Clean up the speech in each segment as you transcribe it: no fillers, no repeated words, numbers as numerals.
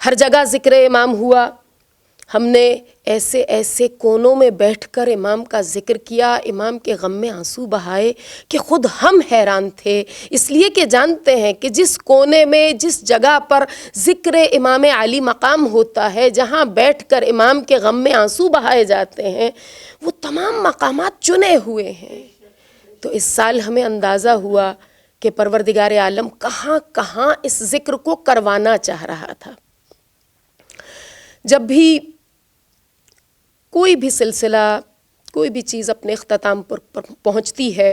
ہر جگہ ذکر امام ہوا. ہم نے ایسے ایسے کونوں میں بیٹھ کر امام کا ذکر کیا, امام کے غم میں آنسو بہائے کہ خود ہم حیران تھے, اس لیے کہ جانتے ہیں کہ جس کونے میں, جس جگہ پر ذکر امام علی مقام ہوتا ہے, جہاں بیٹھ کر امام کے غم میں آنسو بہائے جاتے ہیں, وہ تمام مقامات چنے ہوئے ہیں. تو اس سال ہمیں اندازہ ہوا کہ پروردگار عالم کہاں کہاں اس ذکر کو کروانا چاہ رہا تھا. جب بھی کوئی بھی سلسلہ, کوئی بھی چیز اپنے اختتام پر پہنچتی ہے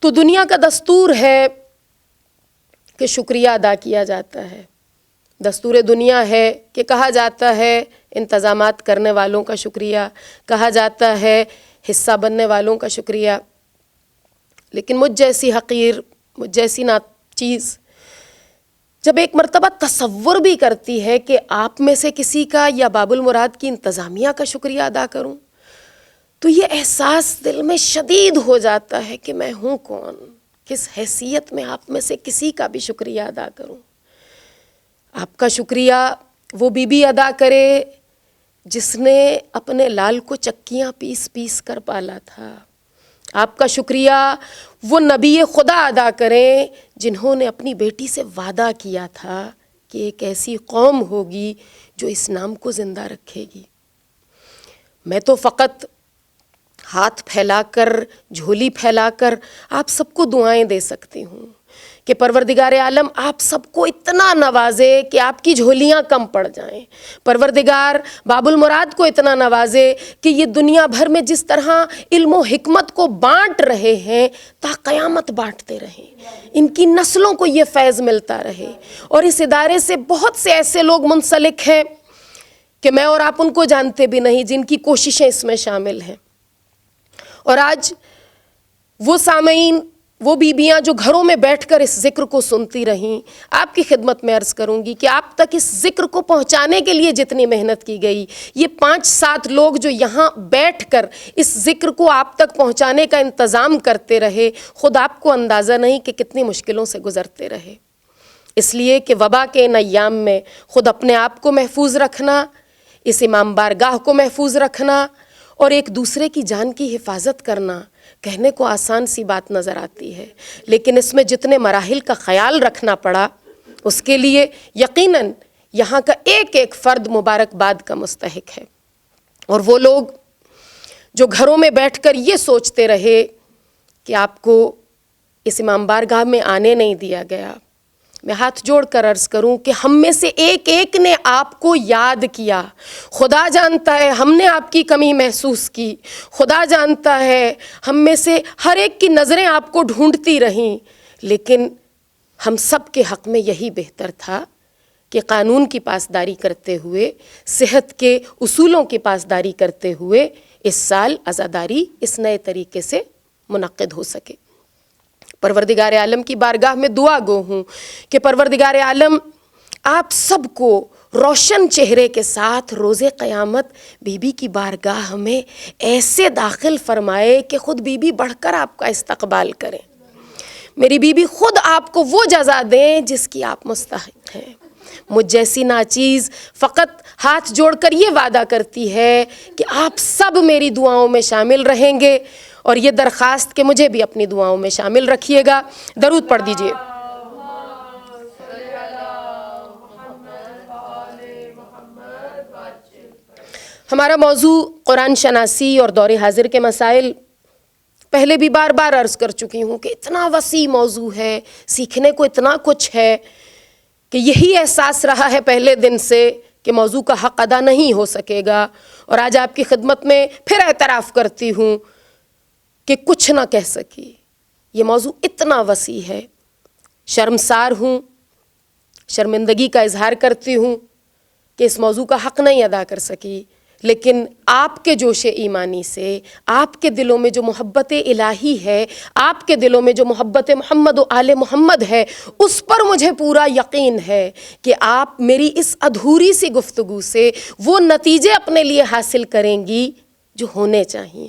تو دنیا کا دستور ہے کہ شکریہ ادا کیا جاتا ہے. دستور دنیا ہے کہ کہا جاتا ہے انتظامات کرنے والوں کا شکریہ, کہا جاتا ہے حصہ بننے والوں کا شکریہ. لیکن مجھ جیسی حقیر, مجھ جیسی چیز جب ایک مرتبہ تصور بھی کرتی ہے کہ آپ میں سے کسی کا یا باب المراد کی انتظامیہ کا شکریہ ادا کروں, تو یہ احساس دل میں شدید ہو جاتا ہے کہ میں ہوں کون, کس حیثیت میں آپ میں سے کسی کا بھی شکریہ ادا کروں. آپ کا شکریہ وہ بی بی ادا کرے جس نے اپنے لال کو چکیاں پیس پیس کر پالا تھا. آپ کا شکریہ وہ نبی خدا ادا کریں جنہوں نے اپنی بیٹی سے وعدہ کیا تھا کہ ایک ایسی قوم ہوگی جو اس نام کو زندہ رکھے گی. میں تو فقط ہاتھ پھیلا کر, جھولی پھیلا کر آپ سب کو دعائیں دے سکتی ہوں کہ پروردگار عالم آپ سب کو اتنا نوازے کہ آپ کی جھولیاں کم پڑ جائیں. پروردگار باب المراد کو اتنا نوازے کہ یہ دنیا بھر میں جس طرح علم و حکمت کو بانٹ رہے ہیں تا قیامت بانٹتے رہیں, ان کی نسلوں کو یہ فیض ملتا رہے. اور اس ادارے سے بہت سے ایسے لوگ منسلک ہیں کہ میں اور آپ ان کو جانتے بھی نہیں, جن کی کوششیں اس میں شامل ہیں. اور آج وہ سامعین, وہ بیبیاں جو گھروں میں بیٹھ کر اس ذکر کو سنتی رہیں, آپ کی خدمت میں عرض کروں گی کہ آپ تک اس ذکر کو پہنچانے کے لیے جتنی محنت کی گئی, یہ 5-7 لوگ جو یہاں بیٹھ کر اس ذکر کو آپ تک پہنچانے کا انتظام کرتے رہے, خود آپ کو اندازہ نہیں کہ کتنی مشکلوں سے گزرتے رہے. اس لیے کہ وبا کے ان ایام میں خود اپنے آپ کو محفوظ رکھنا, اس امام بارگاہ کو محفوظ رکھنا اور ایک دوسرے کی جان کی حفاظت کرنا کہنے کو آسان سی بات نظر آتی ہے, لیکن اس میں جتنے مراحل کا خیال رکھنا پڑا اس کے لیے یقیناً یہاں کا ایک ایک فرد مبارکباد کا مستحق ہے. اور وہ لوگ جو گھروں میں بیٹھ کر یہ سوچتے رہے کہ آپ کو اس امام بارگاہ میں آنے نہیں دیا گیا, میں ہاتھ جوڑ کر عرض کروں کہ ہم میں سے ایک ایک نے آپ کو یاد کیا. خدا جانتا ہے ہم نے آپ کی کمی محسوس کی, خدا جانتا ہے ہم میں سے ہر ایک کی نظریں آپ کو ڈھونڈتی رہیں, لیکن ہم سب کے حق میں یہی بہتر تھا کہ قانون کی پاسداری کرتے ہوئے, صحت کے اصولوں کی پاسداری کرتے ہوئے اس سال عزاداری اس نئے طریقے سے منعقد ہو سکے. پروردگار عالم کی بارگاہ میں دعا گو ہوں کہ پروردگار عالم آپ سب کو روشن چہرے کے ساتھ روز قیامت بی بی کی بارگاہ میں ایسے داخل فرمائے کہ خود بی بی بڑھ کر آپ کا استقبال کریں. میری بی بی خود آپ کو وہ جزا دیں جس کی آپ مستحق ہیں. مجھ جیسی ناچیز فقط ہاتھ جوڑ کر یہ وعدہ کرتی ہے کہ آپ سب میری دعاؤں میں شامل رہیں گے, اور یہ درخواست کہ مجھے بھی اپنی دعاؤں میں شامل رکھیے گا. درود پڑھ دیجئے. ہمارا موضوع قرآن شناسی اور دور حاضر کے مسائل. پہلے بھی بار بار عرض کر چکی ہوں کہ اتنا وسیع موضوع ہے, سیکھنے کو اتنا کچھ ہے کہ یہی احساس رہا ہے پہلے دن سے کہ موضوع کا حق ادا نہیں ہو سکے گا. اور آج آپ کی خدمت میں پھر اعتراف کرتی ہوں کہ کچھ نہ کہہ سکی. یہ موضوع اتنا وسیع ہے, شرمسار ہوں, شرمندگی کا اظہار کرتی ہوں کہ اس موضوع کا حق نہیں ادا کر سکی. لیکن آپ کے جوش ایمانی سے, آپ کے دلوں میں جو محبت الہی ہے, آپ کے دلوں میں جو محبت محمد و آل محمد ہے, اس پر مجھے پورا یقین ہے کہ آپ میری اس ادھوری سی گفتگو سے وہ نتیجے اپنے لیے حاصل کریں گی جو ہونے چاہیے.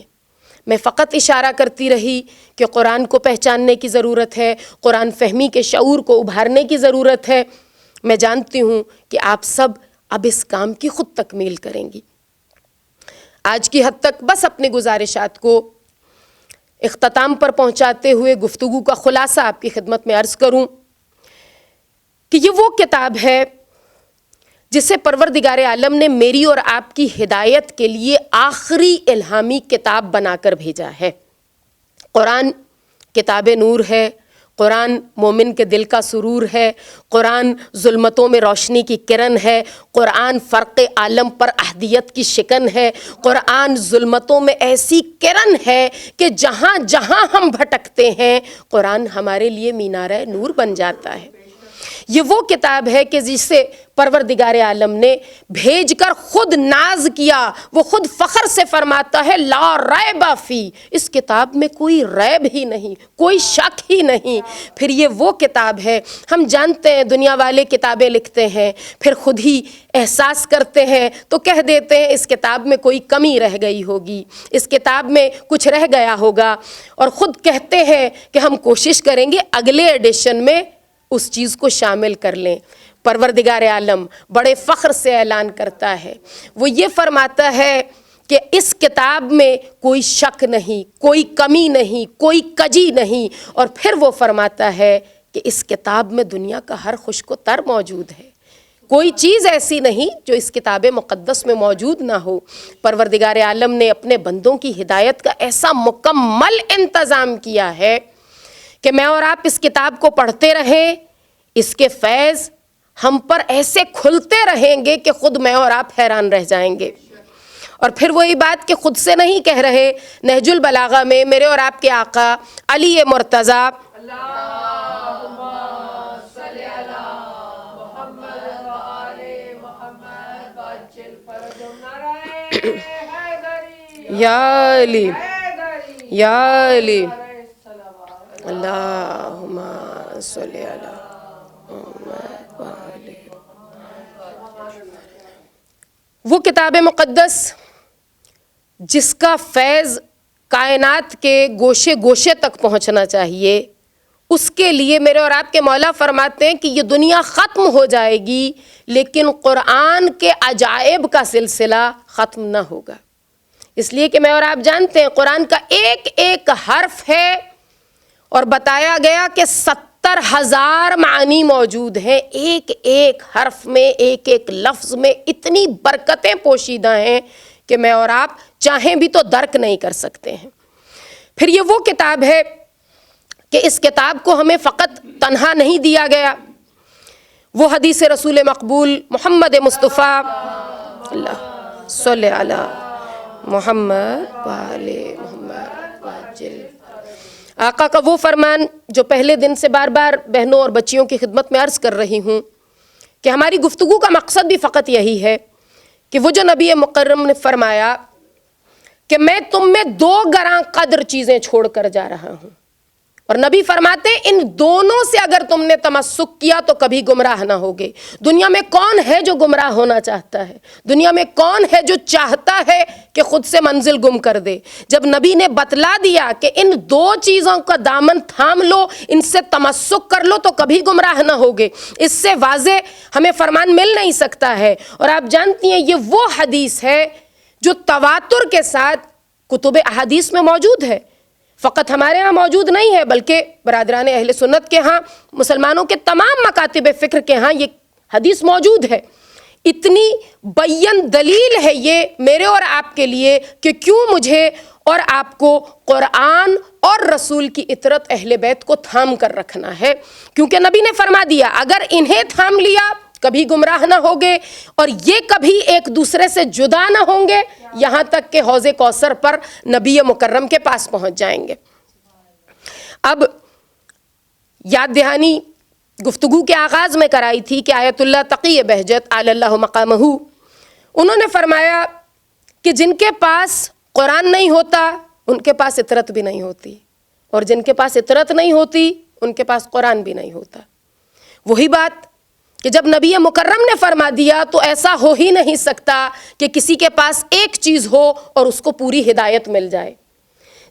میں فقط اشارہ کرتی رہی کہ قرآن کو پہچاننے کی ضرورت ہے، قرآن فہمی کے شعور کو ابھارنے کی ضرورت ہے۔ میں جانتی ہوں کہ آپ سب اب اس کام کی خود تکمیل کریں گی۔ آج کی حد تک بس اپنی گزارشات کو اختتام پر پہنچاتے ہوئے گفتگو کا خلاصہ آپ کی خدمت میں عرض کروں کہ یہ وہ کتاب ہے جسے پروردگار عالم نے میری اور آپ کی ہدایت کے لیے آخری الہامی کتاب بنا کر بھیجا ہے۔ قرآن کتاب نور ہے، قرآن مومن کے دل کا سرور ہے، قرآن ظلمتوں میں روشنی کی کرن ہے، قرآن فرق عالم پر احدیت کی شکن ہے، قرآن ظلمتوں میں ایسی کرن ہے کہ جہاں جہاں ہم بھٹکتے ہیں قرآن ہمارے لیے مینارہ نور بن جاتا ہے۔ یہ وہ کتاب ہے کہ جسے پروردگار عالم نے بھیج کر خود ناز کیا، وہ خود فخر سے فرماتا ہے لا ریب فی، اس کتاب میں کوئی ریب ہی نہیں، کوئی شک ہی نہیں۔ پھر یہ وہ کتاب ہے، ہم جانتے ہیں دنیا والے کتابیں لکھتے ہیں پھر خود ہی احساس کرتے ہیں تو کہہ دیتے ہیں اس کتاب میں کوئی کمی رہ گئی ہوگی، اس کتاب میں کچھ رہ گیا ہوگا، اور خود کہتے ہیں کہ ہم کوشش کریں گے اگلے ایڈیشن میں اس چیز کو شامل کر لیں۔ پروردگار عالم بڑے فخر سے اعلان کرتا ہے، وہ یہ فرماتا ہے کہ اس کتاب میں کوئی شک نہیں، کوئی کمی نہیں، کوئی کجی نہیں، اور پھر وہ فرماتا ہے کہ اس کتاب میں دنیا کا ہر خشک و تر موجود ہے، کوئی چیز ایسی نہیں جو اس کتاب مقدس میں موجود نہ ہو۔ پروردگار عالم نے اپنے بندوں کی ہدایت کا ایسا مکمل انتظام کیا ہے کہ میں اور آپ اس کتاب کو پڑھتے رہیں، اس کے فیض ہم پر ایسے کھلتے رہیں گے کہ خود میں اور آپ حیران رہ جائیں گے۔ اور پھر وہی بات کہ خود سے نہیں کہہ رہے، نہج البلاغہ میں میرے اور آپ کے آقا علی مرتضیٰ یا علی یا علی اللہم صلی علی محمد وآلہ۔ وہ کتاب مقدس جس کا فیض کائنات کے گوشے گوشے تک پہنچنا چاہیے، اس کے لیے میرے اور آپ کے مولا فرماتے ہیں کہ یہ دنیا ختم ہو جائے گی لیکن قرآن کے عجائب کا سلسلہ ختم نہ ہوگا۔ اس لیے کہ میں اور آپ جانتے ہیں قرآن کا ایک ایک حرف ہے اور بتایا گیا کہ 70,000 معانی موجود ہیں، ایک ایک حرف میں، ایک ایک لفظ میں اتنی برکتیں پوشیدہ ہیں کہ میں اور آپ چاہیں بھی تو درک نہیں کر سکتے ہیں۔ پھر یہ وہ کتاب ہے کہ اس کتاب کو ہمیں فقط تنہا نہیں دیا گیا، وہ حدیث رسول مقبول محمد مصطفیٰ اللہ صلی علی محمد وآلہ محمد وعجل، آقا کا وہ فرمان جو پہلے دن سے بار بار بہنوں اور بچیوں کی خدمت میں عرض کر رہی ہوں کہ ہماری گفتگو کا مقصد بھی فقط یہی ہے کہ وہ جو نبی مکرم نے فرمایا کہ میں تم میں 2 گراں قدر چیزیں چھوڑ کر جا رہا ہوں، اور نبی فرماتے ہیں ان دونوں سے اگر تم نے تمسک کیا تو کبھی گمراہ نہ ہوگے۔ دنیا میں کون ہے جو گمراہ ہونا چاہتا ہے؟ دنیا میں کون ہے جو چاہتا ہے کہ خود سے منزل گم کر دے؟ جب نبی نے بتلا دیا کہ ان 2 چیزوں کا دامن تھام لو، ان سے تمسک کر لو تو کبھی گمراہ نہ ہوگے، اس سے واضح ہمیں فرمان مل نہیں سکتا ہے۔ اور آپ جانتی ہیں یہ وہ حدیث ہے جو تواتر کے ساتھ کتب احادیث میں موجود ہے، فقط ہمارے ہاں موجود نہیں ہے بلکہ برادران اہل سنت کے ہاں، مسلمانوں کے تمام مکاتب فکر کے ہاں یہ حدیث موجود ہے۔ اتنی بین دلیل ہے یہ میرے اور آپ کے لیے کہ کیوں مجھے اور آپ کو قرآن اور رسول کی اطرت اہل بیت کو تھام کر رکھنا ہے، کیونکہ نبی نے فرما دیا اگر انہیں تھام لیا کبھی گمراہ نہ ہوگے، اور یہ کبھی ایک دوسرے سے جدا نہ ہوں گے یہاں تک کہ حوض کوثر پر نبی مکرم کے پاس پہنچ جائیں گے۔ اب یاد دہانی گفتگو کے آغاز میں کرائی تھی کہ آیت اللہ تقی بہجت اعلی اللہ مقامہ، انہوں نے فرمایا کہ جن کے پاس قرآن نہیں ہوتا ان کے پاس اطرت بھی نہیں ہوتی، اور جن کے پاس اطرت نہیں ہوتی ان کے پاس قرآن بھی نہیں ہوتا۔ وہی بات کہ جب نبی مکرم نے فرما دیا تو ایسا ہو ہی نہیں سکتا کہ کسی کے پاس ایک چیز ہو اور اس کو پوری ہدایت مل جائے۔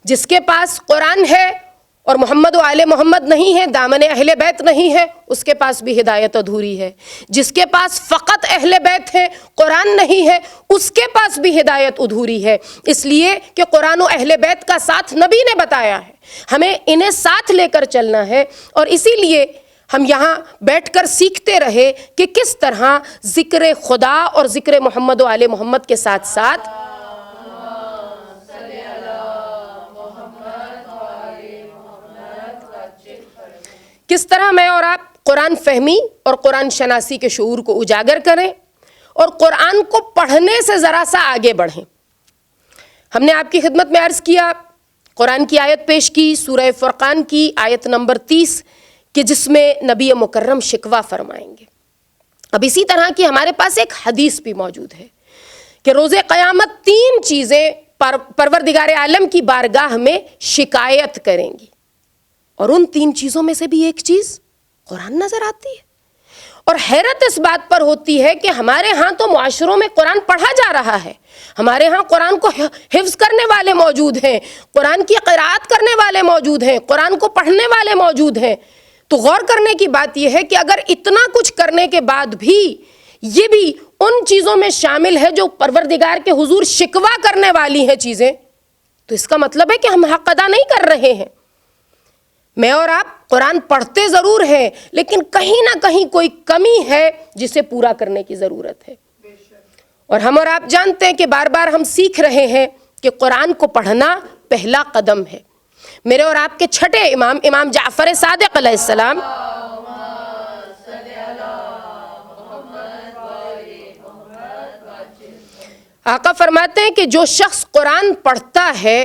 جس کے پاس قرآن ہے اور محمد و آل محمد نہیں ہے، دامن اہل بیت نہیں ہے، اس کے پاس بھی ہدایت ادھوری ہے۔ جس کے پاس فقط اہل بیت ہے، قرآن نہیں ہے، اس کے پاس بھی ہدایت ادھوری ہے، اس لیے کہ قرآن و اہل بیت کا ساتھ نبی نے بتایا ہے، ہمیں انہیں ساتھ لے کر چلنا ہے۔ اور اسی لیے ہم یہاں بیٹھ کر سیکھتے رہے کہ کس طرح ذکر خدا اور ذکر محمد و آل محمد کے ساتھ ساتھ کس طرح میں اور آپ قرآن فہمی اور قرآن شناسی کے شعور کو اجاگر کریں اور قرآن کو پڑھنے سے ذرا سا آگے بڑھیں۔ ہم نے آپ کی خدمت میں عرض کیا، قرآن کی آیت پیش کی، سورہ فرقان کی آیت نمبر 30 کہ جس میں نبی مکرم شکوہ فرمائیں گے۔ اب اسی طرح کی ہمارے پاس ایک حدیث بھی موجود ہے کہ روز قیامت 3 چیزیں پروردگار عالم کی بارگاہ میں شکایت کریں گی، اور ان 3 چیزوں میں سے بھی ایک چیز قرآن نظر آتی ہے۔ اور حیرت اس بات پر ہوتی ہے کہ ہمارے ہاں تو معاشروں میں قرآن پڑھا جا رہا ہے، ہمارے ہاں قرآن کو حفظ کرنے والے موجود ہیں، قرآن کی قراءت کرنے والے موجود ہیں، قرآن کو پڑھنے والے موجود ہیں۔ تو غور کرنے کی بات یہ ہے کہ اگر اتنا کچھ کرنے کے بعد بھی یہ بھی ان چیزوں میں شامل ہے جو پروردگار کے حضور شکوہ کرنے والی ہیں چیزیں، تو اس کا مطلب ہے کہ ہم حق ادا نہیں کر رہے ہیں۔ میں اور آپ قرآن پڑھتے ضرور ہیں، لیکن کہیں نہ کہیں کوئی کمی ہے جسے پورا کرنے کی ضرورت ہے۔ اور ہم اور آپ جانتے ہیں کہ بار بار ہم سیکھ رہے ہیں کہ قرآن کو پڑھنا پہلا قدم ہے۔ میرے اور آپ کے چھٹے امام جعفر صادق علیہ السلام آقا فرماتے ہیں کہ جو شخص قرآن پڑھتا ہے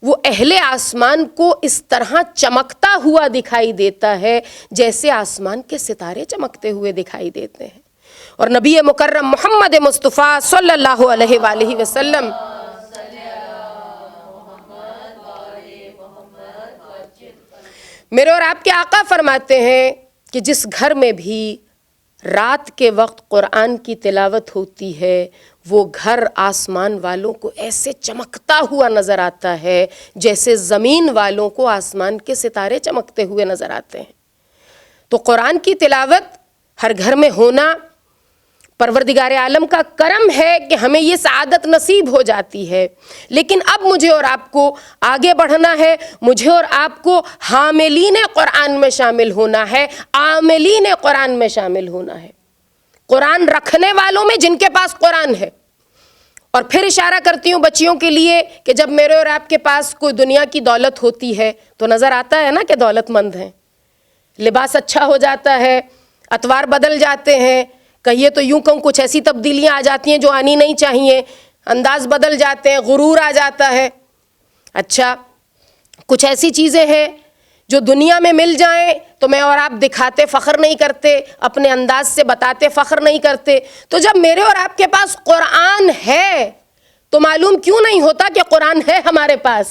وہ اہل آسمان کو اس طرح چمکتا ہوا دکھائی دیتا ہے جیسے آسمان کے ستارے چمکتے ہوئے دکھائی دیتے ہیں۔ اور نبی مکرم محمد مصطفیٰ صلی اللہ علیہ وآلہ وسلم میرے اور آپ کے آقا فرماتے ہیں کہ جس گھر میں بھی رات کے وقت قرآن کی تلاوت ہوتی ہے وہ گھر آسمان والوں کو ایسے چمکتا ہوا نظر آتا ہے جیسے زمین والوں کو آسمان کے ستارے چمکتے ہوئے نظر آتے ہیں۔ تو قرآن کی تلاوت ہر گھر میں ہونا پروردگار عالم کا کرم ہے کہ ہمیں یہ سعادت نصیب ہو جاتی ہے۔ لیکن اب مجھے اور آپ کو آگے بڑھنا ہے، مجھے اور آپ کو حاملین قرآن میں شامل ہونا ہے، عاملین قرآن میں شامل ہونا ہے، قرآن رکھنے والوں میں جن کے پاس قرآن ہے۔ اور پھر اشارہ کرتی ہوں بچیوں کے لیے کہ جب میرے اور آپ کے پاس کوئی دنیا کی دولت ہوتی ہے تو نظر آتا ہے نا کہ دولت مند ہیں، لباس اچھا ہو جاتا ہے، اطوار بدل جاتے ہیں، کہیے تو یوں کہوں کچھ ایسی تبدیلیاں آ جاتی ہیں جو آنی نہیں چاہیے، انداز بدل جاتے ہیں، غرور آ جاتا ہے۔ اچھا، کچھ ایسی چیزیں ہیں جو دنیا میں مل جائیں تو میں اور آپ دکھاتے فخر نہیں کرتے، اپنے انداز سے بتاتے فخر نہیں کرتے۔ تو جب میرے اور آپ کے پاس قرآن ہے تو معلوم کیوں نہیں ہوتا کہ قرآن ہے ہمارے پاس؟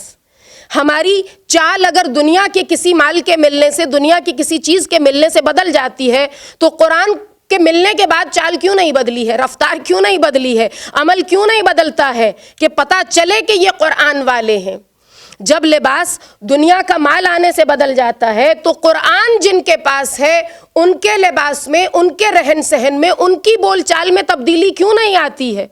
ہماری چال اگر دنیا کے کسی مال کے ملنے سے، دنیا کی کسی چیز کے ملنے سے بدل جاتی ہے تو قرآن کے ملنے کے بعد چال کیوں نہیں بدلی ہے، رفتار کیوں نہیں بدلی ہے، عمل کیوں نہیں بدلتا ہے کہ پتہ چلے کہ یہ قرآن والے ہیں۔ جب لباس دنیا کا مال آنے سے بدل جاتا ہے تو قرآن جن کے پاس ہے ان کے لباس میں، ان کے رہن سہن میں، ان کی بول چال میں تبدیلی کیوں نہیں آتی ہے؟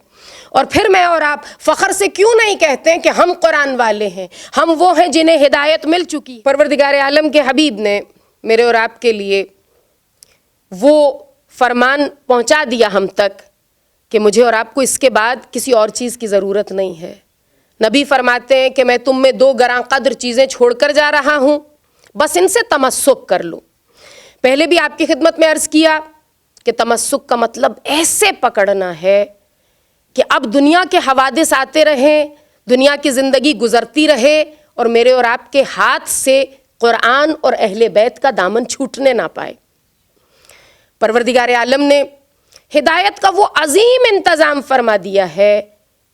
اور پھر میں اور آپ فخر سے کیوں نہیں کہتے ہیں کہ ہم قرآن والے ہیں، ہم وہ ہیں جنہیں ہدایت مل چکی؟ پروردگار عالم کے حبیب نے میرے اور آپ کے لیے وہ فرمان پہنچا دیا ہم تک کہ مجھے اور آپ کو اس کے بعد کسی اور چیز کی ضرورت نہیں ہے۔ نبی فرماتے ہیں کہ میں تم میں 2 گراں قدر چیزیں چھوڑ کر جا رہا ہوں، بس ان سے تمسک کر لو۔ پہلے بھی آپ کی خدمت میں عرض کیا کہ تمسک کا مطلب ایسے پکڑنا ہے کہ اب دنیا کے حوادث آتے رہیں، دنیا کی زندگی گزرتی رہے اور میرے اور آپ کے ہاتھ سے قرآن اور اہل بیت کا دامن چھوٹنے نہ پائے۔ پروردگار عالم نے ہدایت کا وہ عظیم انتظام فرما دیا ہے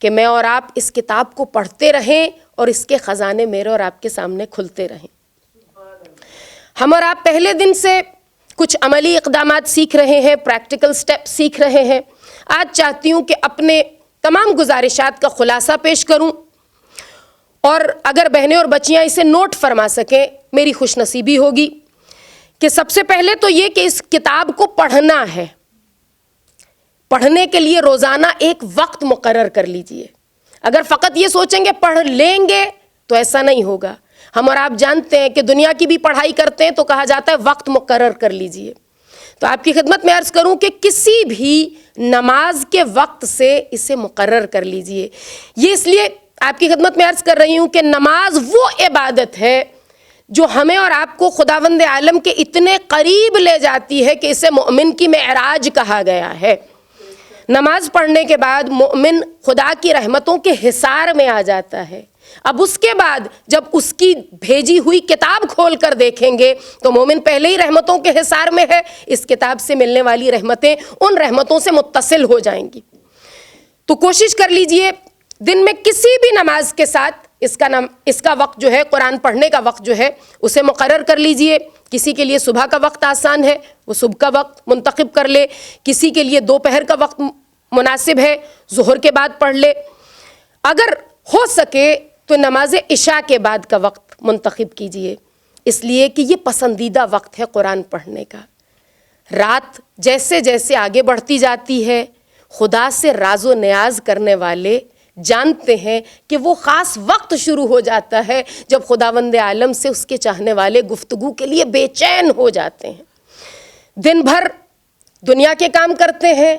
کہ میں اور آپ اس کتاب کو پڑھتے رہیں اور اس کے خزانے میرے اور آپ کے سامنے کھلتے رہیں۔ ہم اور آپ پہلے دن سے کچھ عملی اقدامات سیکھ رہے ہیں، پریکٹیکل سٹیپ سیکھ رہے ہیں۔ آج چاہتی ہوں کہ اپنے تمام گزارشات کا خلاصہ پیش کروں اور اگر بہنیں اور بچیاں اسے نوٹ فرما سکیں میری خوش نصیبی ہوگی کہ سب سے پہلے تو یہ کہ اس کتاب کو پڑھنا ہے. پڑھنے کے لیے روزانہ ایک وقت مقرر کر لیجئے. اگر فقط یہ سوچیں گے پڑھ لیں گے تو ایسا نہیں ہوگا. ہم اور آپ جانتے ہیں کہ دنیا کی بھی پڑھائی کرتے ہیں تو کہا جاتا ہے وقت مقرر کر لیجئے. تو آپ کی خدمت میں عرض کروں کہ کسی بھی نماز کے وقت سے اسے مقرر کر لیجئے. یہ اس لیے آپ کی خدمت میں عرض کر رہی ہوں کہ نماز وہ عبادت ہے جو ہمیں اور آپ کو خداوند عالم کے اتنے قریب لے جاتی ہے کہ اسے مومن کی معراج کہا گیا ہے. نماز پڑھنے کے بعد مومن خدا کی رحمتوں کے حصار میں آ جاتا ہے. اب اس کے بعد جب اس کی بھیجی ہوئی کتاب کھول کر دیکھیں گے تو مومن پہلے ہی رحمتوں کے حصار میں ہے. اس کتاب سے ملنے والی رحمتیں ان رحمتوں سے متصل ہو جائیں گی. تو کوشش کر لیجئے دن میں کسی بھی نماز کے ساتھ اس کا وقت جو ہے قرآن پڑھنے کا وقت جو ہے اسے مقرر کر لیجئے. کسی کے لیے صبح کا وقت آسان ہے وہ صبح کا وقت منتخب کر لے. کسی کے لیے دوپہر کا وقت مناسب ہے ظہر کے بعد پڑھ لے. اگر ہو سکے تو نماز عشاء کے بعد کا وقت منتخب کیجئے اس لیے کہ یہ پسندیدہ وقت ہے قرآن پڑھنے کا. رات جیسے جیسے آگے بڑھتی جاتی ہے خدا سے راز و نیاز کرنے والے جانتے ہیں کہ وہ خاص وقت شروع ہو جاتا ہے جب خداوند عالم سے اس کے چاہنے والے گفتگو کے لیے بے چین ہو جاتے ہیں. دن بھر دنیا کے کام کرتے ہیں.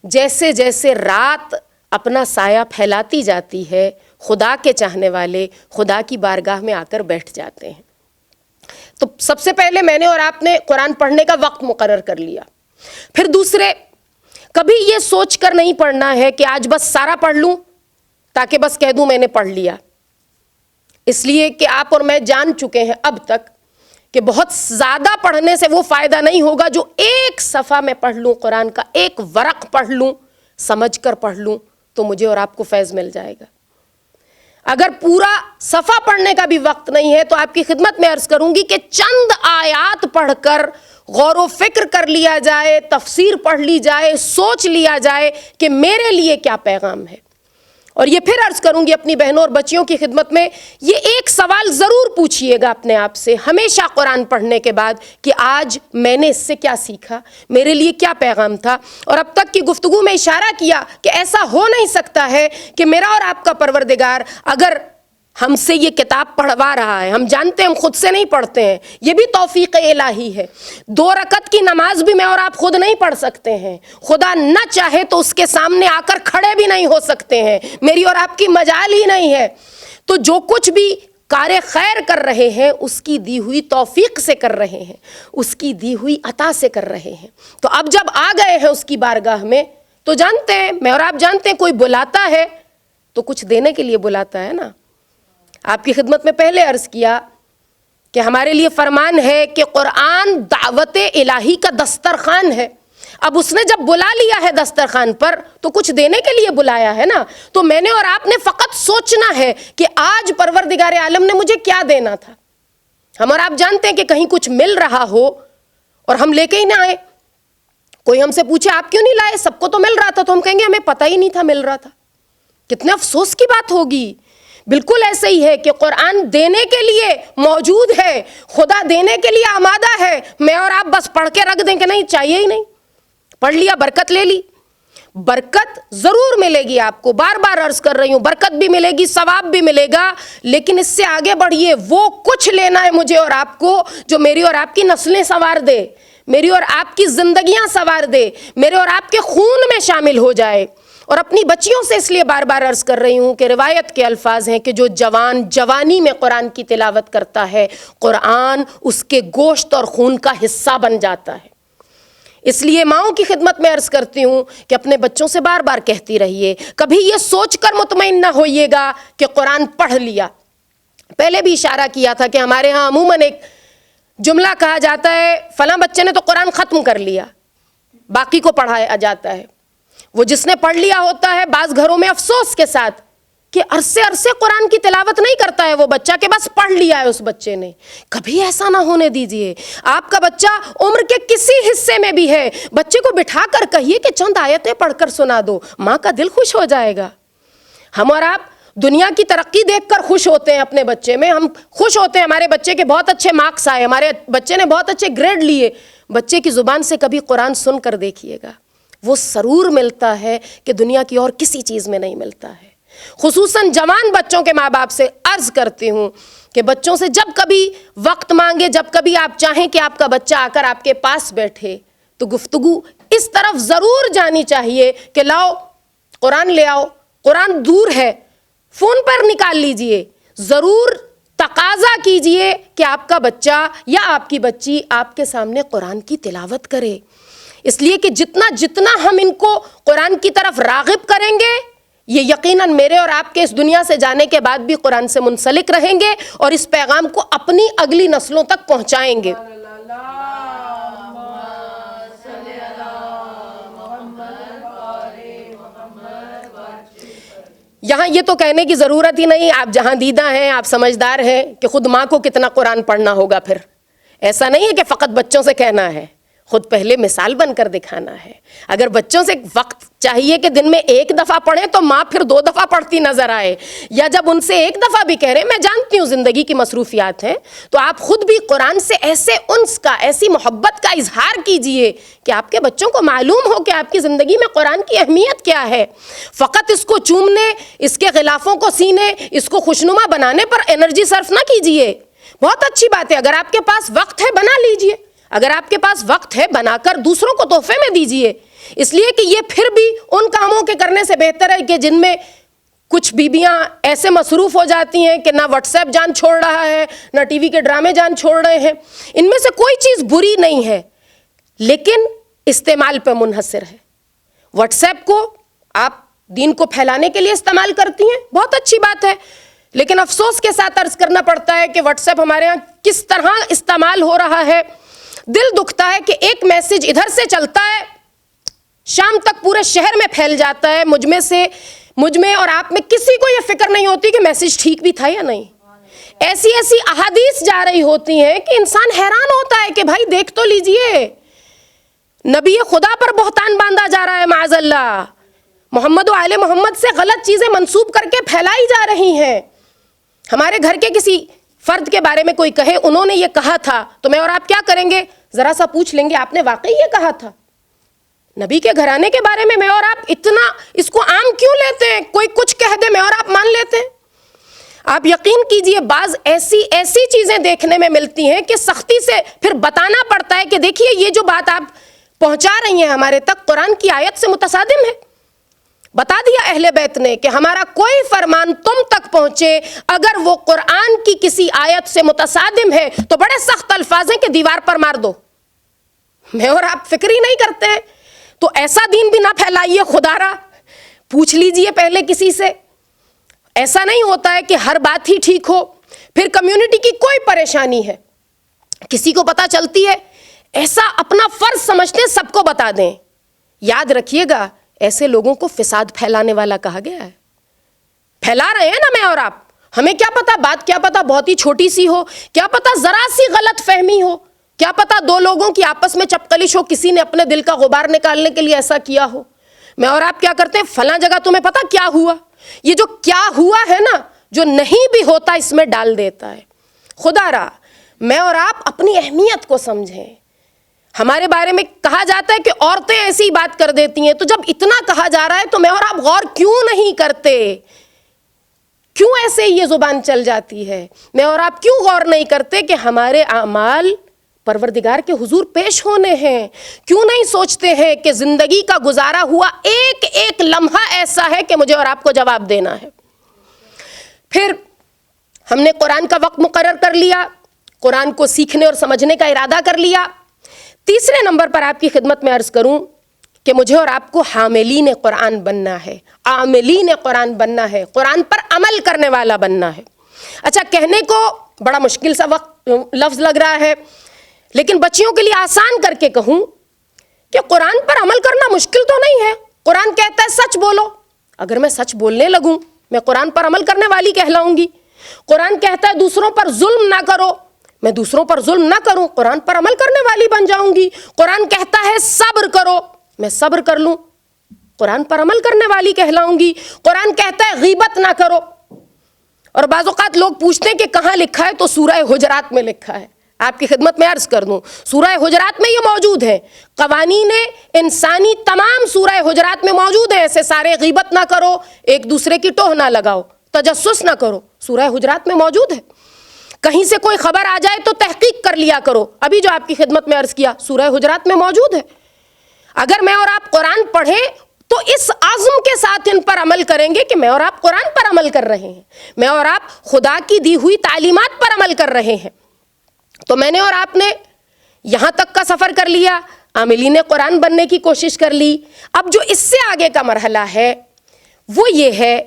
جیسے جیسے رات اپنا سایہ پھیلاتی جاتی ہے خدا کے چاہنے والے خدا کی بارگاہ میں آ کر بیٹھ جاتے ہیں. تو سب سے پہلے میں نے اور آپ نے قرآن پڑھنے کا وقت مقرر کر لیا. پھر دوسرے کبھی یہ سوچ کر نہیں پڑھنا ہے کہ آج بس سارا پڑھ لوں تاکہ بس کہہ دوں میں نے پڑھ لیا. اس لیے کہ آپ اور میں جان چکے ہیں اب تک کہ بہت زیادہ پڑھنے سے وہ فائدہ نہیں ہوگا جو ایک صفحہ میں پڑھ لوں قرآن کا ایک ورق پڑھ لوں سمجھ کر پڑھ لوں تو مجھے اور آپ کو فیض مل جائے گا. اگر پورا صفحہ پڑھنے کا بھی وقت نہیں ہے تو آپ کی خدمت میں عرض کروں گی کہ چند آیات پڑھ کر غور و فکر کر لیا جائے تفسیر پڑھ لی جائے سوچ لیا جائے کہ میرے لیے کیا پیغام ہے. اور یہ پھر عرض کروں گی اپنی بہنوں اور بچیوں کی خدمت میں یہ ایک سوال ضرور پوچھئے گا اپنے آپ سے ہمیشہ قرآن پڑھنے کے بعد کہ آج میں نے اس سے کیا سیکھا میرے لیے کیا پیغام تھا. اور اب تک کی گفتگو میں اشارہ کیا کہ ایسا ہو نہیں سکتا ہے کہ میرا اور آپ کا پروردگار اگر ہم سے یہ کتاب پڑھوا رہا ہے ہم جانتے ہیں ہم خود سے نہیں پڑھتے ہیں یہ بھی توفیق الہی ہے. 2 رکعت کی نماز بھی میں اور آپ خود نہیں پڑھ سکتے ہیں. خدا نہ چاہے تو اس کے سامنے آ کر کھڑے بھی نہیں ہو سکتے ہیں. میری اور آپ کی مجال ہی نہیں ہے. تو جو کچھ بھی کار خیر کر رہے ہیں اس کی دی ہوئی توفیق سے کر رہے ہیں اس کی دی ہوئی عطا سے کر رہے ہیں. تو اب جب آ گئے ہیں اس کی بارگاہ میں تو جانتے ہیں میں اور آپ جانتے ہیں کوئی بلاتا ہے تو کچھ دینے کے لیے بلاتا ہے نا. آپ کی خدمت میں پہلے عرض کیا کہ ہمارے لیے فرمان ہے کہ قرآن دعوت الہی کا دسترخوان ہے. اب اس نے جب بلا لیا ہے دسترخوان پر تو کچھ دینے کے لیے بلایا ہے نا. تو میں نے اور آپ نے فقط سوچنا ہے کہ آج پروردگار عالم نے مجھے کیا دینا تھا. ہم اور آپ جانتے ہیں کہ کہیں کچھ مل رہا ہو اور ہم لے کے ہی نہ آئے. کوئی ہم سے پوچھے آپ کیوں نہیں لائے سب کو تو مل رہا تھا تو ہم کہیں گے ہمیں پتہ ہی نہیں تھا مل رہا تھا. کتنے افسوس کی بات ہوگی. بالکل ایسے ہی ہے کہ قرآن دینے کے لیے موجود ہے خدا دینے کے لیے آمادہ ہے. میں اور آپ بس پڑھ کے رکھ دیں کہ نہیں چاہیے ہی نہیں پڑھ لیا برکت لے لی. برکت ضرور ملے گی آپ کو بار بار عرض کر رہی ہوں برکت بھی ملے گی ثواب بھی ملے گا لیکن اس سے آگے بڑھیے وہ کچھ لینا ہے مجھے اور آپ کو جو میری اور آپ کی نسلیں سنوار دے میری اور آپ کی زندگیاں سنوار دے میرے اور آپ کے خون میں شامل ہو جائے. اور اپنی بچیوں سے اس لیے بار بار عرض کر رہی ہوں کہ روایت کے الفاظ ہیں کہ جو جوان جوانی میں قرآن کی تلاوت کرتا ہے قرآن اس کے گوشت اور خون کا حصہ بن جاتا ہے. اس لیے ماؤں کی خدمت میں عرض کرتی ہوں کہ اپنے بچوں سے بار بار کہتی رہیے کبھی یہ سوچ کر مطمئن نہ ہوئیے گا کہ قرآن پڑھ لیا. پہلے بھی اشارہ کیا تھا کہ ہمارے ہاں عموماً ایک جملہ کہا جاتا ہے فلاں بچے نے تو قرآن ختم کر لیا باقی کو پڑھایا جاتا ہے. وہ جس نے پڑھ لیا ہوتا ہے بعض گھروں میں افسوس کے ساتھ کہ عرصے قرآن کی تلاوت نہیں کرتا ہے وہ بچہ کہ بس پڑھ لیا ہے اس بچے نے. کبھی ایسا نہ ہونے دیجئے. آپ کا بچہ عمر کے کسی حصے میں بھی ہے بچے کو بٹھا کر کہیے کہ چند آیتیں پڑھ کر سنا دو ماں کا دل خوش ہو جائے گا. ہم اور آپ دنیا کی ترقی دیکھ کر خوش ہوتے ہیں اپنے بچے میں, ہم خوش ہوتے ہیں ہمارے بچے کے بہت اچھے مارکس آئے, ہمارے بچے نے بہت اچھے گریڈ لیے. بچے کی زبان سے کبھی قرآن سن کر دیکھیے گا, وہ سرور ملتا ہے کہ دنیا کی اور کسی چیز میں نہیں ملتا ہے. خصوصاً جوان بچوں کے ماں باپ سے عرض کرتی ہوں کہ بچوں سے جب کبھی وقت مانگے, جب کبھی آپ چاہیں کہ آپ کا بچہ آ کر آپ کے پاس بیٹھے, تو گفتگو اس طرف ضرور جانی چاہیے کہ لاؤ قرآن لے آؤ, قرآن دور ہے, فون پر نکال لیجئے. ضرور تقاضا کیجئے کہ آپ کا بچہ یا آپ کی بچی آپ کے سامنے قرآن کی تلاوت کرے, اس لیے کہ جتنا ہم ان کو قرآن کی طرف راغب کریں گے, یہ یقیناً میرے اور آپ کے اس دنیا سے جانے کے بعد بھی قرآن سے منسلک رہیں گے اور اس پیغام کو اپنی اگلی نسلوں تک پہنچائیں گے. یہاں یہ تو کہنے کی ضرورت ہی نہیں, آپ جہاں دیدہ ہیں, آپ سمجھدار ہیں کہ خود ماں کو کتنا قرآن پڑھنا ہوگا. پھر ایسا نہیں ہے کہ فقط بچوں سے کہنا ہے, خود پہلے مثال بن کر دکھانا ہے. اگر بچوں سے وقت چاہیے کہ دن میں 1 دفعہ پڑھیں تو ماں پھر 2 دفعہ پڑھتی نظر آئے, یا جب ان سے 1 دفعہ بھی کہہ رہے ہیں, میں جانتی ہوں زندگی کی مصروفیات ہیں, تو آپ خود بھی قرآن سے ایسے انس کا, ایسی محبت کا اظہار کیجئے کہ آپ کے بچوں کو معلوم ہو کہ آپ کی زندگی میں قرآن کی اہمیت کیا ہے. فقط اس کو چومنے, اس کے غلافوں کو سینے, اس کو خوشنما بنانے پر انرجی صرف نہ کیجئے. بہت اچھی بات ہے, اگر آپ کے پاس وقت ہے بنا لیجئے, اگر آپ کے پاس وقت ہے بنا کر دوسروں کو تحفے میں دیجئے, اس لیے کہ یہ پھر بھی ان کاموں کے کرنے سے بہتر ہے کہ جن میں کچھ بیویاں ایسے مصروف ہو جاتی ہیں کہ نہ واٹس ایپ جان چھوڑ رہا ہے, نہ ٹی وی کے ڈرامے جان چھوڑ رہے ہیں. ان میں سے کوئی چیز بری نہیں ہے, لیکن استعمال پہ منحصر ہے. واٹس ایپ کو آپ دین کو پھیلانے کے لیے استعمال کرتی ہیں, بہت اچھی بات ہے, لیکن افسوس کے ساتھ عرض کرنا پڑتا ہے کہ واٹس ایپ ہمارے ہاں کس طرح استعمال ہو رہا ہے. دل دکھتا ہے کہ ایک میسج ادھر سے چلتا ہے, شام تک پورے شہر میں پھیل جاتا ہے, مجھ میں اور آپ میں کسی کو یہ فکر نہیں ہوتی کہ میسج ٹھیک بھی تھا یا نہیں. ایسی احادیث جا رہی ہوتی ہیں کہ انسان حیران ہوتا ہے کہ بھائی دیکھ تو لیجئے, نبی خدا پر بہتان باندھا جا رہا ہے معاذ اللہ, محمد و آل محمد سے غلط چیزیں منسوب کر کے پھیلائی جا رہی ہیں. ہمارے گھر کے کسی فرد کے بارے میں کوئی کہے انہوں نے یہ کہا تھا, تو میں اور آپ کیا کریں گے, ذرا سا پوچھ لیں گے آپ نے واقعی یہ کہا تھا. نبی کے گھرانے کے بارے میں اور آپ اتنا اس کو عام کیوں لیتے ہیں, کوئی کچھ کہہ دے میں اور آپ مان لیتے ہیں. آپ یقین کیجئے بعض ایسی چیزیں دیکھنے میں ملتی ہیں کہ سختی سے پھر بتانا پڑتا ہے کہ دیکھیے یہ جو بات آپ پہنچا رہی ہیں ہمارے تک قرآن کی آیت سے متصادم ہے. بتا دیا اہل بیت نے کہ ہمارا کوئی فرمان تم تک پہنچے اگر وہ قرآن کی کسی آیت سے متصادم ہے تو بڑے سخت الفاظ ہیں کہ دیوار پر مار دو. میں اور آپ فکر ہی نہیں کرتے ہیں, تو ایسا دین بھی نہ پھیلائیے. خدا را پوچھ لیجئے پہلے کسی سے. ایسا نہیں ہوتا ہے کہ ہر بات ہی ٹھیک ہو, پھر کمیونٹی کی کوئی پریشانی ہے, کسی کو پتہ چلتی ہے, ایسا اپنا فرض سمجھتے سب کو بتا دیں. یاد رکھیے گا ایسے لوگوں کو فساد پھیلانے والا کہا گیا ہے. پھیلا رہے ہیں نا میں اور آپ, ہمیں کیا پتا بات کیا پتا بہت ہی چھوٹی سی ہو, کیا پتا ذرا سی غلط فہمی ہو, کیا پتا 2 لوگوں کی آپس میں چپکلش ہو, کسی نے اپنے دل کا غبار نکالنے کے لیے ایسا کیا ہو. میں اور آپ کیا کرتے ہیں, فلاں جگہ تمہیں پتا کیا ہوا, یہ جو کیا ہوا ہے نا, جو نہیں بھی ہوتا اس میں ڈال دیتا ہے. خدا را میں اور آپ اپنی اہمیت کو سمجھیں. ہمارے بارے میں کہا جاتا ہے کہ عورتیں ایسی بات کر دیتی ہیں, تو جب اتنا کہا جا رہا ہے تو میں اور آپ غور کیوں نہیں کرتے, کیوں ایسے یہ زبان چل جاتی ہے. میں اور آپ کیوں غور نہیں کرتے کہ ہمارے اعمال پروردگار کے حضور پیش ہونے ہیں. کیوں نہیں سوچتے ہیں کہ زندگی کا گزارا ہوا ایک ایک لمحہ ایسا ہے کہ مجھے اور آپ کو جواب دینا ہے. پھر ہم نے قرآن کا وقت مقرر کر لیا, قرآن کو سیکھنے اور سمجھنے کا ارادہ کر لیا. تیسرے نمبر پر آپ کی خدمت میں عرض کروں کہ مجھے اور آپ کو حاملین قرآن بننا ہے, عاملین قرآن بننا ہے, قرآن پر عمل کرنے والا بننا ہے. اچھا کہنے کو بڑا مشکل سا لفظ لگ رہا ہے, لیکن بچیوں کے لیے آسان کر کے کہوں کہ قرآن پر عمل کرنا مشکل تو نہیں ہے. قرآن کہتا ہے سچ بولو, اگر میں سچ بولنے لگوں میں قرآن پر عمل کرنے والی کہلاؤں گی. قرآن کہتا ہے دوسروں پر ظلم نہ کرو, میں دوسروں پر ظلم نہ کروں, قرآن پر عمل کرنے والی بن جاؤں گی. قرآن کہتا ہے صبر کرو, میں صبر کر لوں, قرآن پر عمل کرنے والی کہلاؤں گی. قرآن کہتا ہے غیبت نہ کرو, اور بعض اوقات لوگ پوچھتے ہیں کہ کہاں لکھا ہے، تو سورہ حجرات میں لکھا ہے. آپ کی خدمت میں عرض کر دوں، سورہ حجرات میں یہ موجود ہے. قوانین انسانی تمام سورہ حجرات میں موجود ہیں. ایسے سارے غیبت نہ کرو، ایک دوسرے کی ٹوہ نہ لگاؤ، تجسس نہ کرو، سورہ حجرات میں موجود ہے. کہیں سے کوئی خبر آ جائے تو تحقیق کر لیا کرو. ابھی جو آپ کی خدمت میں عرض کیا سورہ حجرات میں موجود ہے. اگر میں اور آپ قرآن پڑھیں تو اس عزم کے ساتھ ان پر عمل کریں گے کہ میں اور آپ قرآن پر عمل کر رہے ہیں، میں اور آپ خدا کی دی ہوئی تعلیمات پر عمل کر رہے ہیں. تو میں نے اور آپ نے یہاں تک کا سفر کر لیا، عاملین قرآن بننے کی کوشش کر لی. اب جو اس سے آگے کا مرحلہ ہے وہ یہ ہے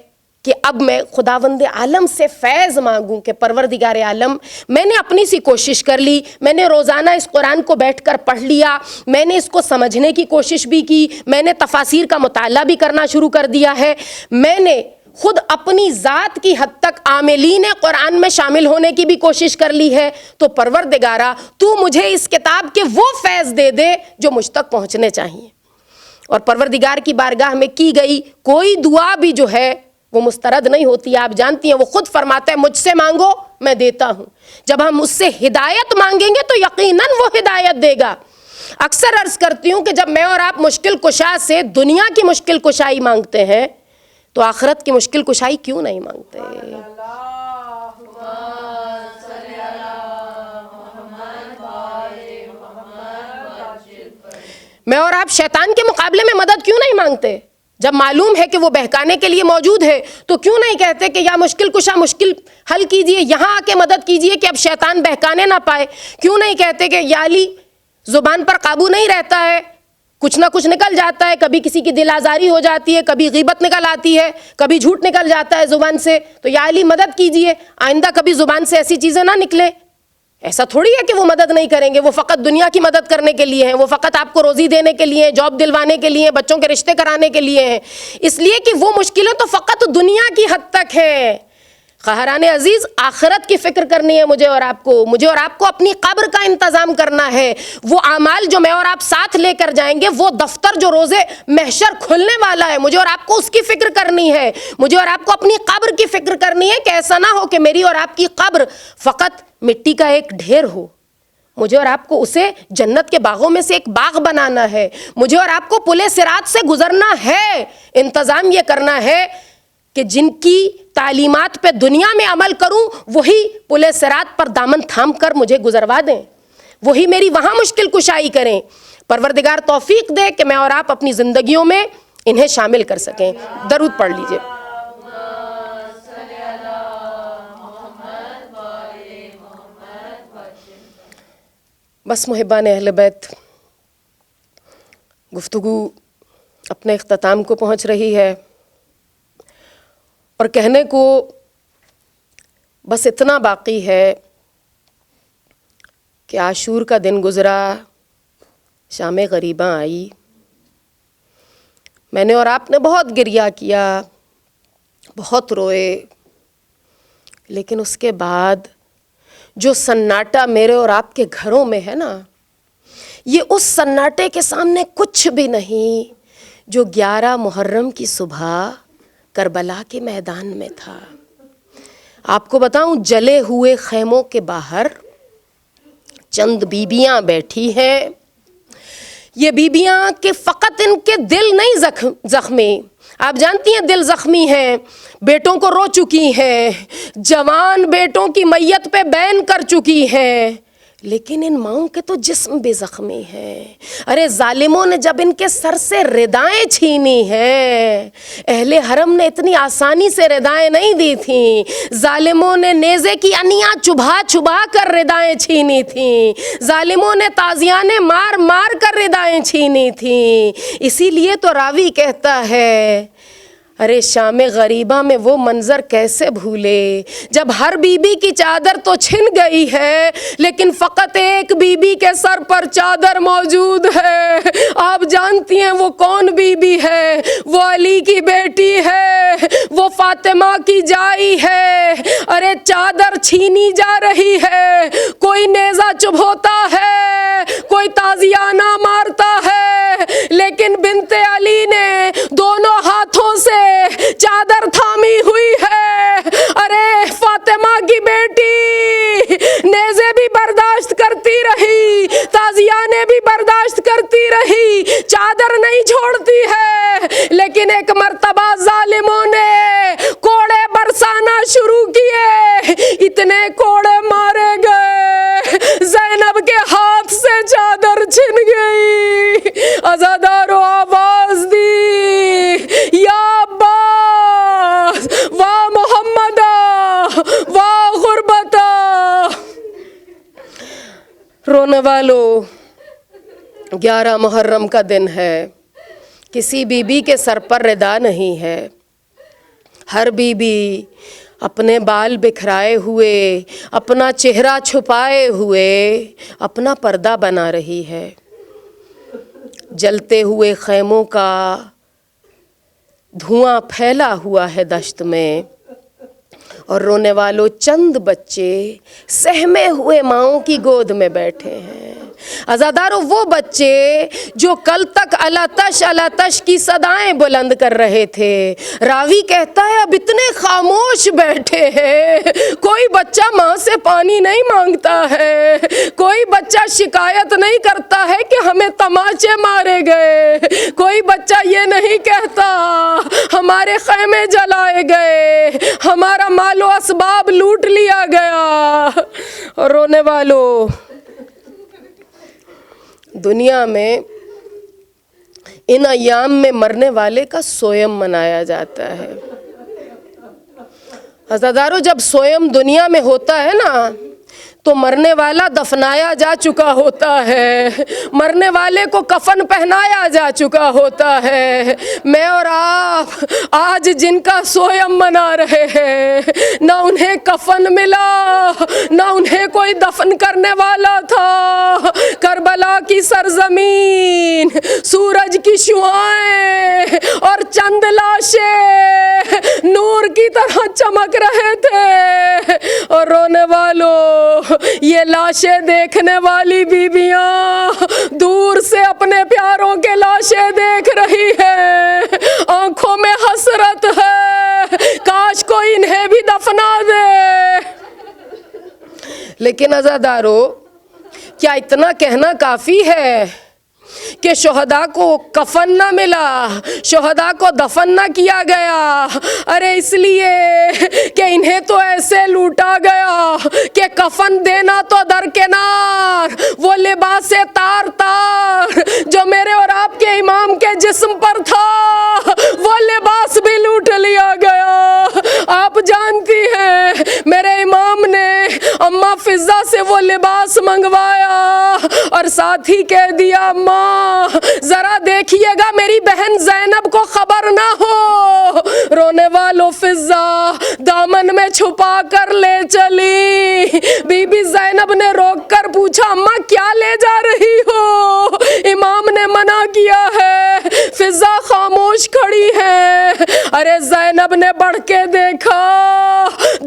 کہ اب میں خداوند عالم سے فیض مانگوں کہ پروردگار عالم، میں نے اپنی سی کوشش کر لی، میں نے روزانہ اس قرآن کو بیٹھ کر پڑھ لیا، میں نے اس کو سمجھنے کی کوشش بھی کی، میں نے تفاسیر کا مطالعہ بھی کرنا شروع کر دیا ہے، میں نے خود اپنی ذات کی حد تک عاملین قرآن میں شامل ہونے کی بھی کوشش کر لی ہے. تو پروردگارا تو مجھے اس کتاب کے وہ فیض دے دے جو مجھ تک پہنچنے چاہیے. اور پروردگار کی بارگاہ میں کی گئی کوئی دعا بھی جو ہے وہ مسترد نہیں ہوتی. آپ جانتی ہیں وہ خود فرماتا ہے مجھ سے مانگو میں دیتا ہوں. جب ہم اس سے ہدایت مانگیں گے تو یقیناً وہ ہدایت دے گا. اکثر عرض کرتی ہوں کہ جب میں اور آپ مشکل کشا سے دنیا کی مشکل کشائی مانگتے ہیں تو آخرت کی مشکل کشائی کیوں نہیں مانگتے؟ میں اور آپ شیطان کے مقابلے میں مدد کیوں نہیں مانگتے؟ جب معلوم ہے کہ وہ بہکانے کے لیے موجود ہے تو کیوں نہیں کہتے کہ یا مشکل کشا مشکل حل کیجئے، یہاں آ کے مدد کیجئے کہ اب شیطان بہکانے نہ پائے؟ کیوں نہیں کہتے کہ یا علی زبان پر قابو نہیں رہتا ہے، کچھ نہ کچھ نکل جاتا ہے، کبھی کسی کی دل آزاری ہو جاتی ہے، کبھی غیبت نکل آتی ہے، کبھی جھوٹ نکل جاتا ہے زبان سے، تو یا علی مدد کیجئے آئندہ کبھی زبان سے ایسی چیزیں نہ نکلے. ایسا تھوڑی ہے کہ وہ مدد نہیں کریں گے، وہ فقط دنیا کی مدد کرنے کے لیے ہیں، وہ فقط آپ کو روزی دینے کے لیے، جاب دلوانے کے لیے، بچوں کے رشتے کرانے کے لیے ہیں. اس لیے کہ وہ مشکلیں تو فقط دنیا کی حد تک ہیں. خواہران عزیز، آخرت کی فکر کرنی ہے مجھے اور آپ کو اپنی قبر کا انتظام کرنا ہے. وہ اعمال جو میں اور آپ ساتھ لے کر جائیں گے، وہ دفتر جو روزے محشر کھلنے والا ہے، مجھے اور آپ کو اس کی فکر کرنی ہے. مجھے اور آپ کو اپنی قبر کی فکر کرنی ہے کہ ایسا نہ ہو کہ میری اور آپ کی قبر فقط مٹی کا ایک ڈھیر ہو. مجھے اور آپ کو اسے جنت کے باغوں میں سے ایک باغ بنانا ہے. مجھے اور آپ کو پل صراط سے گزرنا ہے. انتظام یہ کرنا ہے کہ جن کی تعلیمات پہ دنیا میں عمل کروں وہی پل صراط پر دامن تھام کر مجھے گزروا دیں، وہی میری وہاں مشکل کشائی کریں. پروردگار توفیق دے کہ میں اور آپ اپنی زندگیوں میں انہیں شامل کر سکیں. درود پڑھ لیجئے. بس محبان اہل بیت، گفتگو اپنے اختتام کو پہنچ رہی ہے اور کہنے کو بس اتنا باقی ہے کہ عاشور کا دن گزرا، شام غریباں آئی، میں نے اور آپ نے بہت گریہ کیا، بہت روئے، لیکن اس کے بعد جو سناٹا میرے اور آپ کے گھروں میں ہے نا، یہ اس سناٹے کے سامنے کچھ بھی نہیں جو 11 محرم کی صبح کربلا کے میدان میں تھا. آپ کو بتاؤں، جلے ہوئے خیموں کے باہر چند بیبیاں بیٹھی ہیں. یہ بیبیاں کہ فقط ان کے دل نہیں زخمی، آپ جانتی ہیں دل زخمی ہیں، بیٹوں کو رو چکی ہیں، جوان بیٹوں کی میت پہ بین کر چکی ہیں، لیکن ان ماؤں کے تو جسم بھی زخمی ہیں. ارے ظالموں نے جب ان کے سر سے ردائیں چھینی ہیں، اہل حرم نے اتنی آسانی سے ردائیں نہیں دی تھیں. ظالموں نے نیزے کی انیاں چبھا چبھا کر ردائیں چھینی تھیں، ظالموں نے تازیانے مار مار کر ردائیں چھینی تھیں. اسی لیے تو راوی کہتا ہے ارے شام غریبہ میں وہ منظر کیسے بھولے، جب ہر بی بی کی چادر تو چھن گئی ہے لیکن فقط ایک بی بی کے سر پر چادر موجود ہے. آپ جانتی ہیں وہ کون بی بی ہے؟ وہ علی کی بیٹی ہے، وہ فاطمہ کی جائی ہے. ارے چادر چھینی جا رہی ہے، کوئی نیزہ چبھوتا ہے، کوئی تازیانہ مارتا ہے، لیکن بنت علی نے دونوں ہاتھوں سے چادر تھامی ہوئی ہے. ارے چادر نہیں چھوڑتی ہے، لیکن ایک مرتبہ ظالموں نے کوڑے برسانا شروع کیے، اتنے کوڑے مارے گئے زینب کے ہاتھ سے چادر چھن گئی۔ عزادارو آواز دی یا عباس، واہ محمدہ، واہ غربتہ۔ رونے والو، 11 محرم کا دن ہے، کسی بی بی کے سر پر ردا نہیں ہے، ہر بی بی اپنے بال بکھرائے ہوئے، اپنا چہرہ چھپائے ہوئے اپنا پردہ بنا رہی ہے۔ جلتے ہوئے خیموں کا دھواں پھیلا ہوا ہے دشت میں، اور رونے والوں چند بچے سہمے ہوئے ماؤں کی گود میں بیٹھے ہیں۔ عزادارو، وہ بچے جو کل تک الاتش الاتش کی صدائیں بلند کر رہے تھے، راوی کہتا ہے اب اتنے خاموش بیٹھے ہیں۔ کوئی بچہ ماں سے پانی نہیں مانگتا ہے، کوئی بچہ شکایت نہیں کرتا ہے کہ ہمیں تماچے مارے گئے، کوئی بچہ یہ نہیں کہتا ہمارے خیمے جلائے گئے، ہمارا مال و اسباب لوٹ لیا گیا۔ اور رونے والوں، دنیا میں ان ایام میں مرنے والے کا سویم منایا جاتا ہے۔ عزادارو، جب سویم دنیا میں ہوتا ہے نا تو مرنے والا دفنایا جا چکا ہوتا ہے، مرنے والے کو کفن پہنایا جا چکا ہوتا ہے۔ میں اور آپ آج جن کا سویم منا رہے ہیں، نہ انہیں کفن ملا، نہ انہیں کوئی دفن کرنے والا تھا۔ کربلا کی سرزمین، سورج کی شعاعیں اور چند لاشیں نور کی طرح چمک رہے تھے۔ اور رونے والوں، یہ لاشیں دیکھنے والی بیویاں دور سے اپنے پیاروں کے لاشیں دیکھ رہی ہے، آنکھوں میں حسرت ہے، کاش کوئی انہیں بھی دفنا دے۔ لیکن عزادارو، کیا اتنا کہنا کافی ہے کہ شہداء کو کفن نہ ملا، شہداء کو دفن نہ کیا گیا؟ ارے اس لیے کہ انہیں تو ایسے لوٹا گیا کہ کفن دینا تو درکنار، وہ لباس تار تار جو میرے اور آپ کے امام کے جسم پر تھا، وہ لباس بھی لوٹ لیا گیا۔ آپ جانتی ہیں میرے امام نے اماں فضہ سے وہ لباس منگوایا اور ساتھ ہی کہہ دیا اماں ذرا دیکھیے گا میری بہن زینب کو خبر نہ ہو۔ رونے والوں، فضہ دامن میں چھپا کر لے چلی۔ بی بی زینب نے روک کر پوچھا اماں کیا لے جا رہی ہو؟ امام نے منع کیا ہے۔ فضہ خاموش کھڑی ہے۔ ارے زینب نے بڑھ کے دیکھا،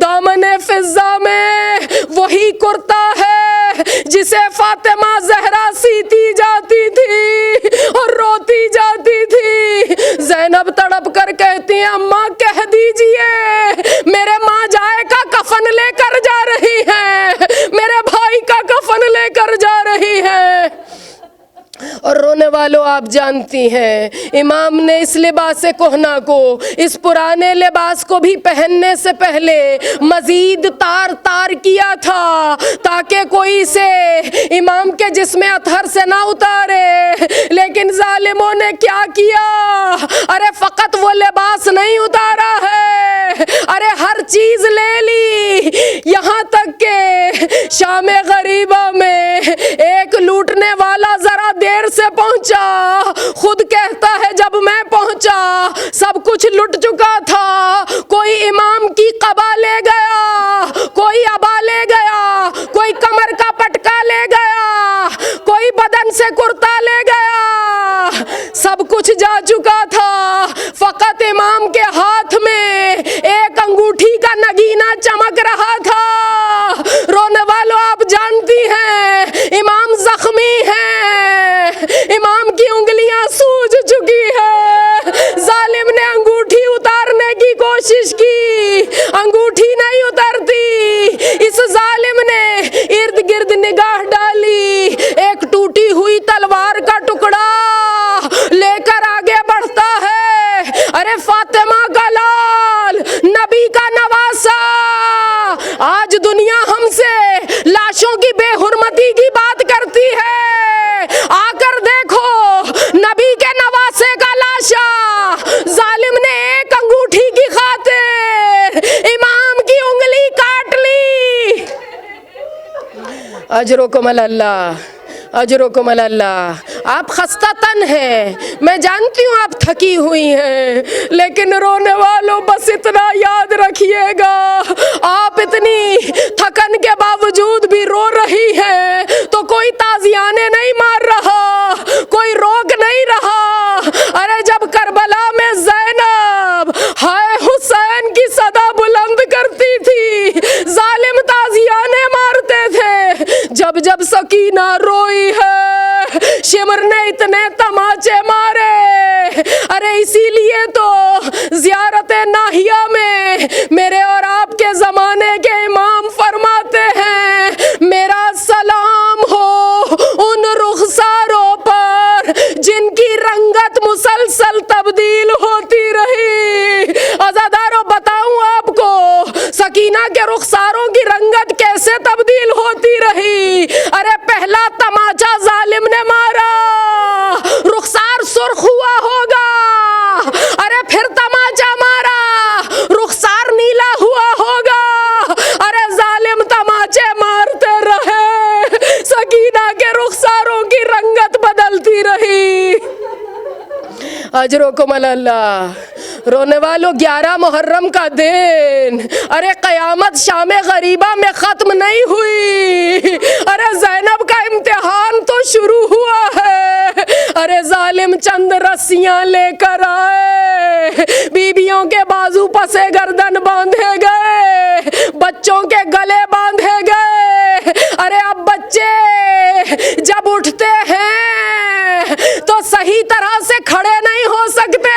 دامن فضہ میں وہی کرتا ہے جسے فاطمہ زہرا سیتی جاتی تھی اور روتی جاتی تھی۔ زینب تڑپ کر کہتی ہیں اماں کہہ دیجئے میرے ماں جائے کا کفن لے کر جا رہی ہے، میرے بھائی کا کفن لے کر جا رہی ہے۔ اور رونے والوں، آپ جانتی ہیں امام نے اس لباس کہنا کو، اس پرانے لباس کو بھی پہننے سے پہلے مزید تار تار کیا تھا تاکہ کوئی اسے امام کے جسم اطہر سے نہ اتارے۔ لیکن ظالموں نے کیا کیا؟ ارے فقط وہ لباس نہیں اتارا ہے، ارے ہر چیز لے لی، یہاں تک کہ شام غریبہ میں ایک لوٹنے والا ذرا دیر سے پہنچا، خود کہتا ہے جب میں پہنچا سب کچھ لٹ چکا تھا۔ کوئی امام کی قبا لے گیا، کوئی عبا لے گیا، کوئی کمر کا پٹکا لے گیا، کوئی بدن سے کرتا لے گیا، سب کچھ جا چکا تھا۔ فقط امام کے ہاتھ میں ایک انگوٹھی کا نگینہ چمک رہا تھا۔ رونے والوں، آپ جانتی ہیں امام زخمی ہے، امام کی انگلیاں سوج چکی ہے۔ ظالم نے انگوٹھی اتارنے کی کوشش کی، انگوٹھی نہیں اترتی۔ اس ظالم نے ارد گرد نگاہ ڈالی، ایک ٹوٹی ہوئی تلوار کا ٹکڑا ارے فاطمہ کا لال، نبی کا نواسا، آج دنیا ہم سے لاشوں کی بے حرمتی کی بات کرتی ہے، آ کر دیکھو نبی کے نواسے کا لاشا، ظالم نے ایک انگوٹھی کی خاطر امام کی انگلی کاٹ لی۔ اجرکم اللہ، اجرکم اللہ۔ آپ خستہ تن ہیں، میں جانتی ہوں آپ تھکی ہوئی ہیں، لیکن رونے والوں بس اتنا یاد رکھیے گا، آپ اتنی تھکن کے باوجود بھی رو رہی ہیں تو کوئی تازیانے نہیں مار رہا، کوئی روک نہیں رہا۔ ارے جب کربلا میں زینب ہائے حسین کی صدا بلند کرتی تھی، ظالم تازیانے مارتے تھے، جب جب سکینہ روئی ہے شمر نے اتنے تماچے مارے۔ ارے اسی لیے تو زیارت ناہیہ میں میرے اور آپ کے زمانے کے امام فرماتے ہیں، میرا سلام ہو ان رخساروں پر جن کی رنگت مسلسل تبدیل ہوتی رہی۔ عزادارو بتاؤں آپ کو سکینہ کے رخساروں کی رنگت کیسے تبدیل ہوتی رہی؟ ارے پہلا تماچا ظالم نے مارا، رخسار سرخ ہوا ہوگا، ارے پھر تماچا مارا، رخسار نیلا ہوا ہوگا، ارے ظالم تماچے مارتے رہے، سکینہ کے رخساروں کی رنگت بدلتی رہی۔ اجرکم اللہ۔ رونے والوں 11 محرم کا دن، ارے قیامت شام غریبہ میں ختم نہیں ہوئی، ارے زینب کا امتحان تو شروع ہوا ہے۔ ارے ظالم چند رسیاں لے کر آئے، بیویوں کے بازو پسے گردن باندھے گئے، بچوں کے گلے باندھے گئے۔ ارے اب بچے جب اٹھتے ہیں تو صحیح طرح سے کھڑے نہیں ہو سکتے۔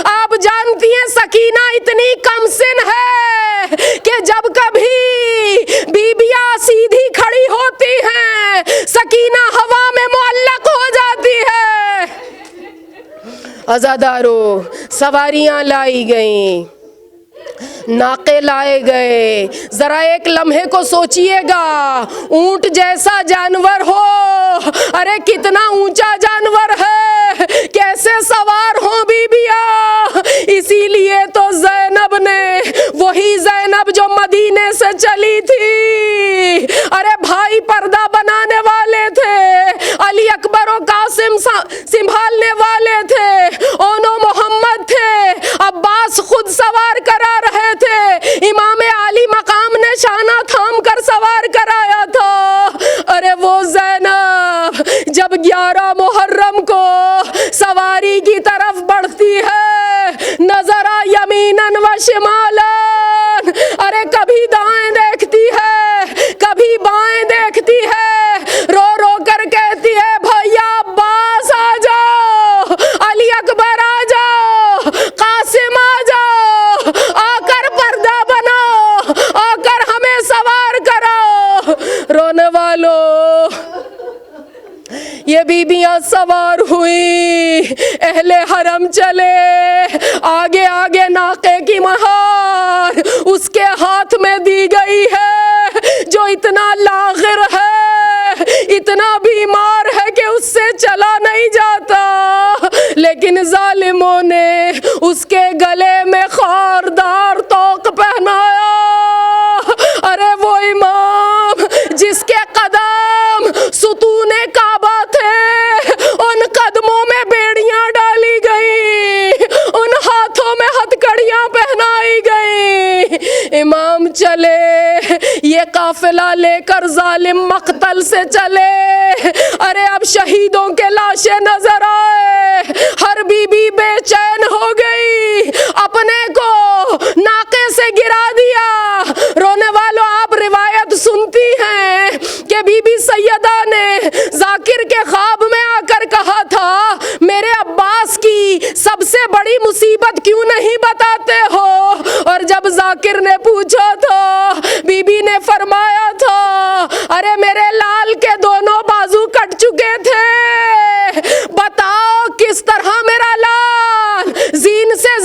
آپ جانتی ہیں سکینہ اتنی کم سن ہے کہ جب کبھی بیویاں سیدھی کھڑی ہوتی ہیں، سکینہ ہوا میں معلق ہو جاتی ہے۔ عزادارو سواریاں لائی گئیں، ناقے لائے گئے، ذرا ایک لمحے کو سوچئے گا، اونٹ جیسا جانور ہو، ارے کتنا اونچا جانور ہے، کیسے سوار ہوں بیبیاں۔ اسی لیے تو زینب نے، وہی زینب جو مدینے سے چلی تھی، ارے بھائی پردہ بنانے والے تھے، علی اکبر و قاسم سنبھالنے والے تھے، اونو محمد تھے، عباس خود سوار کرا رہے تھے، امام علی مقام نے شانہ تھام کر سوار کرایا تھا۔ ارے وہ زینب جب 11 محرم کو سواری کی طرف بڑھتی ہے، نظرہ یمیناً و شمالاً، ارے کبھی دائیں دیکھتی ہے، کبھی بائیں دیکھتی ہے، رو رو کر کہتی ہے بھیا عباس آ جاؤ، علی اکبر آ جاؤ، قاسم آ جاؤ، آ کر پردہ بناؤ، آ کر ہمیں سوار کراؤ۔ رونے والوں یہ بیبیاں سوار ہوئی، اہل حرم چلے، آگے آگے ناقے کی مہار اس کے ہاتھ میں دی گئی ہے جو اتنا لاغر ہے، اتنا بیمار ہے کہ اس سے چلا نہیں جاتا، لیکن ظالموں نے اس کے گلے میں خاردار طوق پہنایا۔ ارے وہ امام جس کے قدم ستون کعبہ تھے، ان قدموں میں بیڑیاں ڈالی گئی، ان ہاتھوں میں ہتھکڑیاں پہنائی گئی۔ امام چلے، یہ قافلہ لے کر ظالم مقتل سے چلے، ارے اب شہیدوں کے لاشیں نظر آئے، ہر بی بی بے چین ہو گئی، اپنے کو ناقے سے گرا دیا۔ رونے والوں آپ روایت سنتی ہیں کہ بی بی سیدہ نے ذاکر کے خواب میں آ کر کہا تھا، میرے عباس کی سب سے بڑی مصیبت کیوں نہیں بتاتے ہو؟ اور جب ذاکر نے پوچھا تھا، بی بی نے فرمایا تھا، ارے میرے لال کے دونوں بازو کٹ چکے تھے، بتاؤ کس طرح میرا لال زین سے